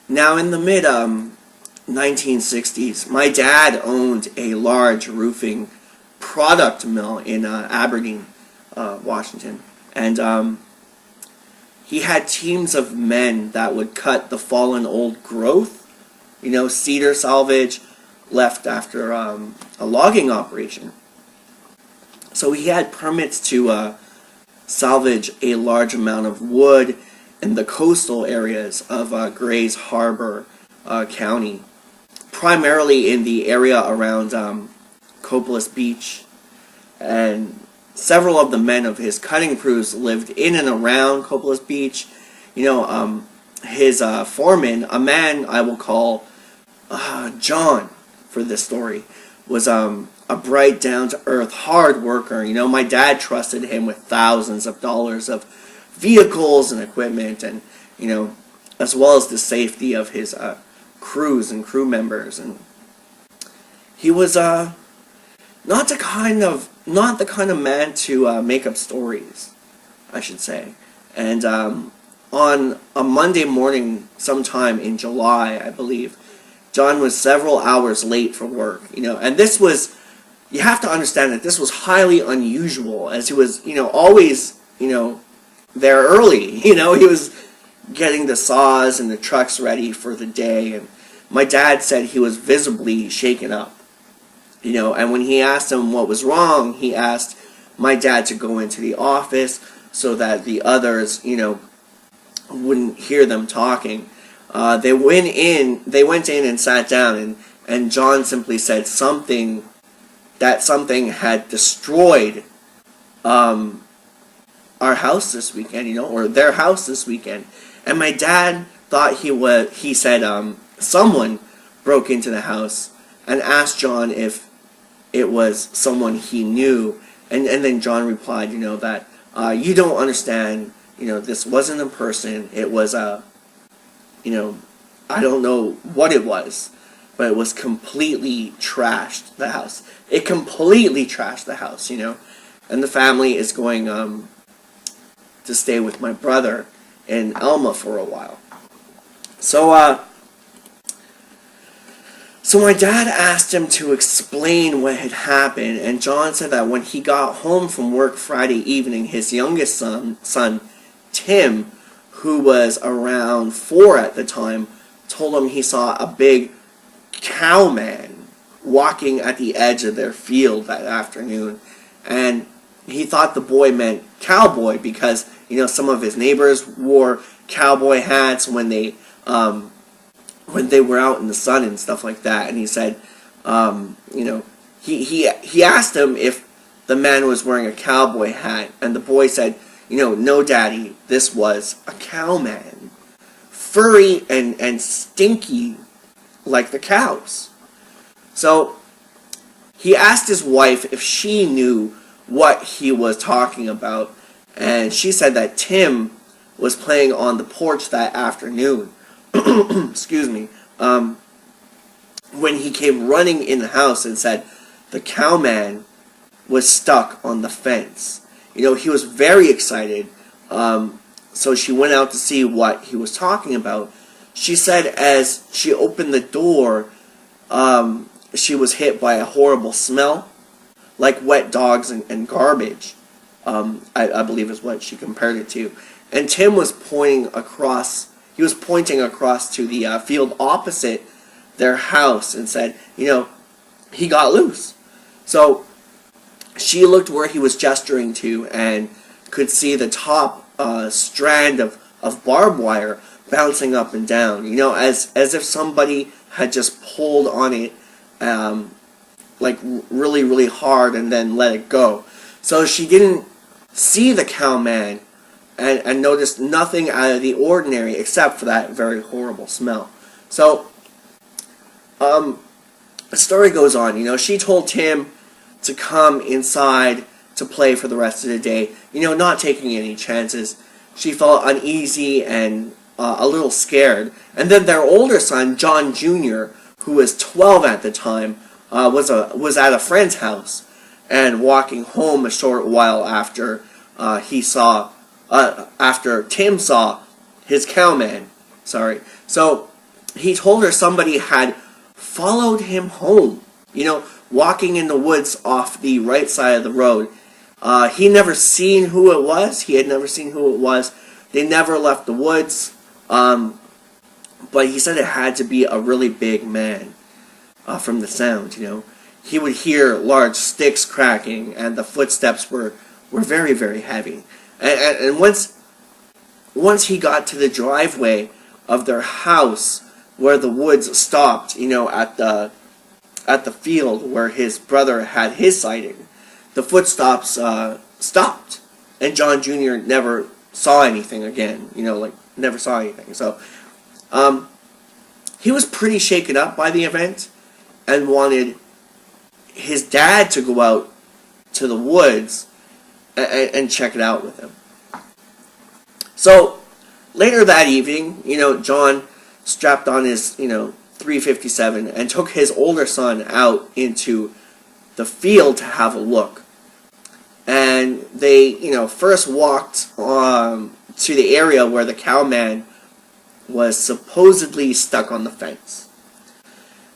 Now, in the mid 1960s, my dad owned a large roofing product mill in Aberdeen, Washington, and he had teams of men that would cut the fallen old growth, cedar salvage left after a logging operation. So he had permits to salvage a large amount of wood in the coastal areas of Grays Harbor County, primarily in the area around Copalis Beach. And several of the men of his cutting crews lived in and around Copalis Beach. His foreman, a man I will call John for this story, was a bright, down-to-earth, hard worker. My dad trusted him with thousands of dollars of vehicles and equipment, and as well as the safety of his crews and crew members. And he was not the kind of man to make up stories, I should say. And on a Monday morning, sometime in July, I believe, John was several hours late for work. And this was, you have to understand that this was highly unusual, as he was, always, there early. He was getting the saws and the trucks ready for the day, and my dad said he was visibly shaken up. And when he asked him what was wrong, he asked my dad to go into the office so that the others, wouldn't hear them talking. They went in and sat down, and John simply said something had destroyed our house this weekend, or their house this weekend. And my dad thought he said someone broke into the house, and asked John if it was someone he knew. And then John replied, that you don't understand, this wasn't a person, it was I don't know what it was, but it was completely trashed the house. It completely trashed the house, And the family is going to stay with my brother in Elma for a while. So my dad asked him to explain what had happened, and John said that when he got home from work Friday evening, his youngest son, Tim, who was around 4 at the time, told him he saw a big cowman walking at the edge of their field that afternoon. And he thought the boy meant cowboy because, some of his neighbors wore cowboy hats when they were out in the sun and stuff like that. And he said, he asked him if the man was wearing a cowboy hat, and the boy said, no, Daddy, this was a cowman. Furry and stinky like the cows. So he asked his wife if she knew what he was talking about, and she said that Tim was playing on the porch that afternoon. Excuse me. When he came running in the house and said the cowman was stuck on the fence. He was very excited. So she went out to see what he was talking about. She said as she opened the door, she was hit by a horrible smell, like wet dogs and garbage, I believe is what she compared it to. And Tim was pointing across to the field opposite their house and said, he got loose. So she looked where he was gesturing to and could see the top strand of barbed wire bouncing up and down, as if somebody had just pulled on it like really, really hard and then let it go. So she didn't see the cowman and noticed nothing out of the ordinary except for that very horrible smell. So the story goes on. She told Tim to come inside to play for the rest of the day, not taking any chances. She felt uneasy and a little scared. And then their older son, John Jr., who was 12 at the time, was at a friend's house and walking home a short while after after Tim saw his cowman. So he told her somebody had followed him home, walking in the woods off the right side of the road. He never seen who it was. He had never seen who it was. They never left the woods. But he said it had to be a really big man from the sound, He would hear large sticks cracking, and the footsteps were very, very heavy. And once he got to the driveway of their house where the woods stopped, at the field where his brother had his sighting, the footsteps stopped, and John Jr. never saw anything again, never saw anything. So he was pretty shaken up by the event and wanted his dad to go out to the woods and check it out with him. So later that evening, John strapped on his, 357 and took his older son out into the field to have a look. And they, first walked to the area where the cowman was supposedly stuck on the fence,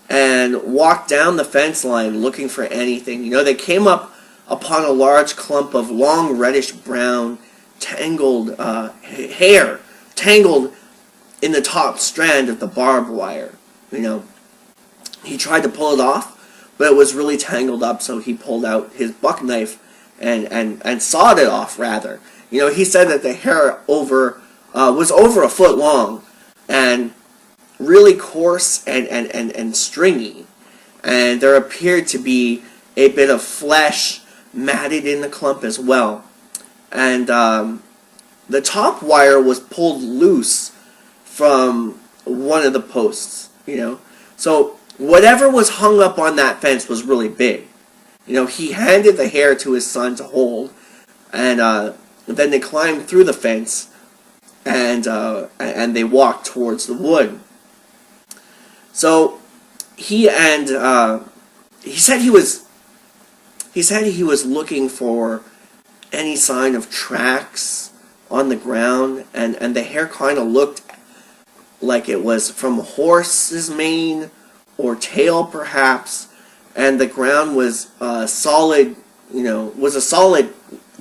and walked down the fence line looking for anything. They came up upon a large clump of long reddish brown tangled hair, tangled in the top strand of the barbed wire. He tried to pull it off, but it was really tangled up, so he pulled out his buck knife and sawed it off, rather. He said that the hair was over a foot long and really coarse and stringy, and there appeared to be a bit of flesh matted in the clump as well. And the top wire was pulled loose from one of the posts, So whatever was hung up on that fence was really big. He handed the hair to his son to hold, and then they climbed through the fence, and they walked towards the wood. So he said he was looking for any sign of tracks on the ground, and the hair kind of looked like it was from a horse's mane or tail, perhaps, and the ground was solid, was a solid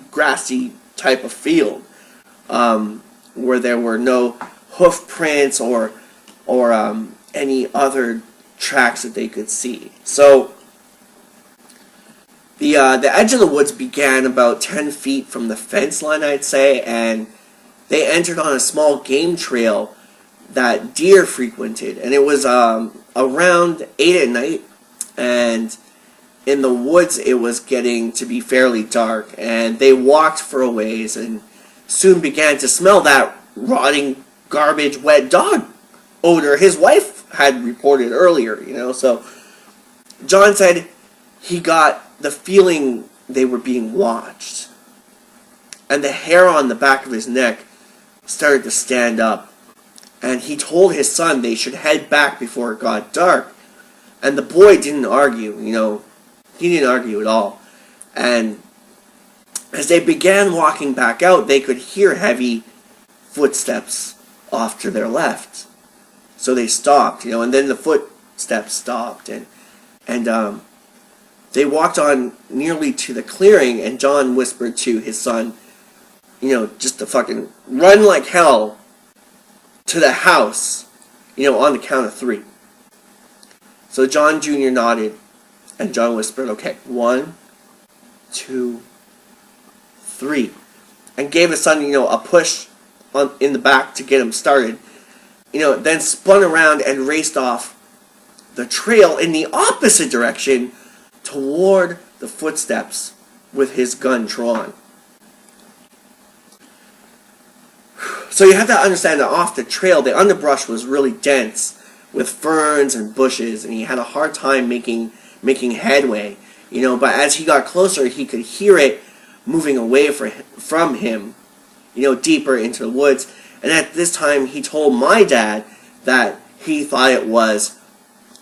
grassy type of field, where there were no hoof prints or any other tracks that they could see. So the edge of the woods began about 10 feet from the fence line, I'd say, and they entered on a small game trail that deer frequented, and it was around 8 at night, and in the woods it was getting to be fairly dark, and they walked for a ways and soon began to smell that rotting, garbage, wet dog odor his wife had reported earlier, So John said he got the feeling they were being watched, and the hair on the back of his neck started to stand up, and he told his son they should head back before it got dark, and the boy didn't argue, he didn't argue at all. And as they began walking back out, they could hear heavy footsteps off to their left. So they stopped, and then the footsteps stopped, and they walked on nearly to the clearing, and John whispered to his son, just to fucking run like hell to the house, on the count of 3. So John Jr. nodded, and John whispered, okay, 1, 2, 3, and gave his son, a push in the back to get him started, then spun around and raced off the trail in the opposite direction toward the footsteps with his gun drawn. So you have to understand that off the trail, the underbrush was really dense with ferns and bushes, and he had a hard time making headway, but as he got closer, he could hear it moving away from him, deeper into the woods. And at this time, he told my dad that he thought it was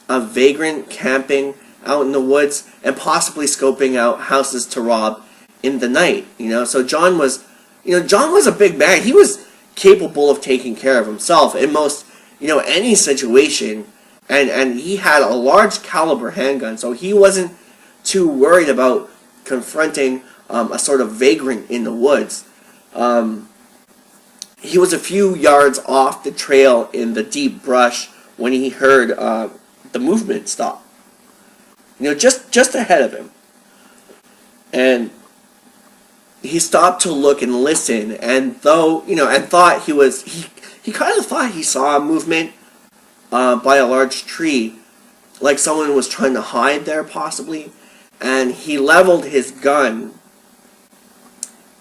a vagrant camping out in the woods and possibly scoping out houses to rob in the night. So John was a big man. He was capable of taking care of himself in most any situation, and he had a large caliber handgun, so he wasn't too worried about confronting a sort of vagrant in the woods. He was a few yards off the trail in the deep brush when he heard the movement stop. Just ahead of him. And he stopped to look and listen, and thought he kind of thought he saw a movement by a large tree, like someone was trying to hide there possibly, and he leveled his gun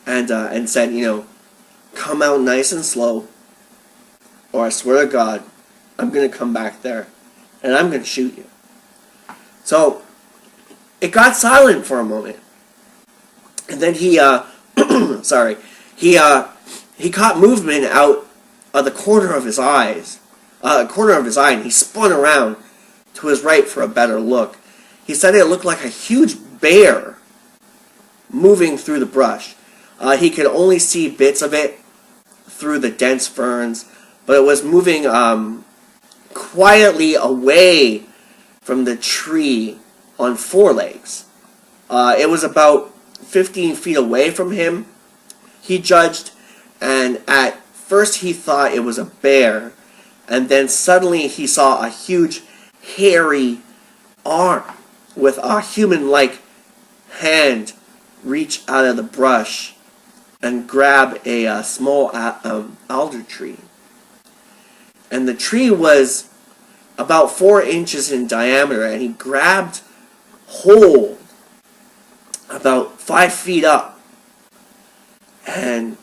and said, come out nice and slow, or I swear to God, I'm going to come back there, and I'm going to shoot you. So, it got silent for a moment. And then he, he caught movement out of the corner of his eye, and he spun around to his right for a better look. He said it looked like a huge bear moving through the brush. He could only see bits of it through the dense ferns, but it was moving quietly away from the tree on four legs. It was about 15 feet away from him, he judged, and at first he thought it was a bear, and then suddenly he saw a huge, hairy arm with a human-like hand reach out of the brush and grab a small alder tree. And the tree was about 4 inches in diameter, and he grabbed hold about 5 feet up. And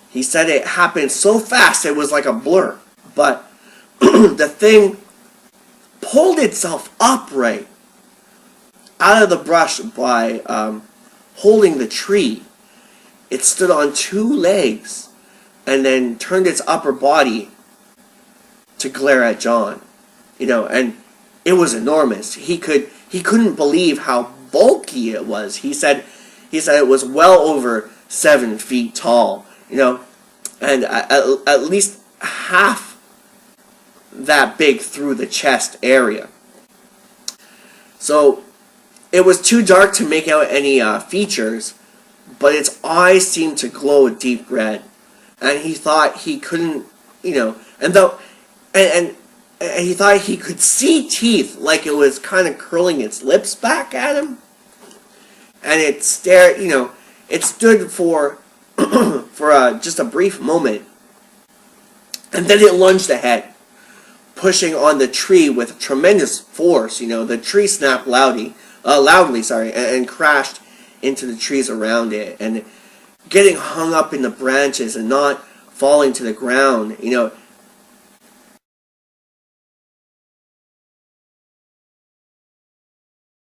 he said it happened so fast it was like a blur. But the thing pulled itself upright out of the brush by holding the tree. It stood on 2 legs and then turned its upper body to glare at John. And it was enormous. He couldn't believe how bulky it was. He said it was well over 7 feet tall, and at least half that big through the chest area. So it was too dark to make out any features, but its eyes seemed to glow a deep red, and he thought he couldn't, and he thought he could see teeth, like it was kind of curling its lips back at him. And it stared, it stood for just a brief moment, and then it lunged ahead, pushing on the tree with tremendous force. The tree snapped loudly, and crashed into the trees around it, and getting hung up in the branches and not falling to the ground.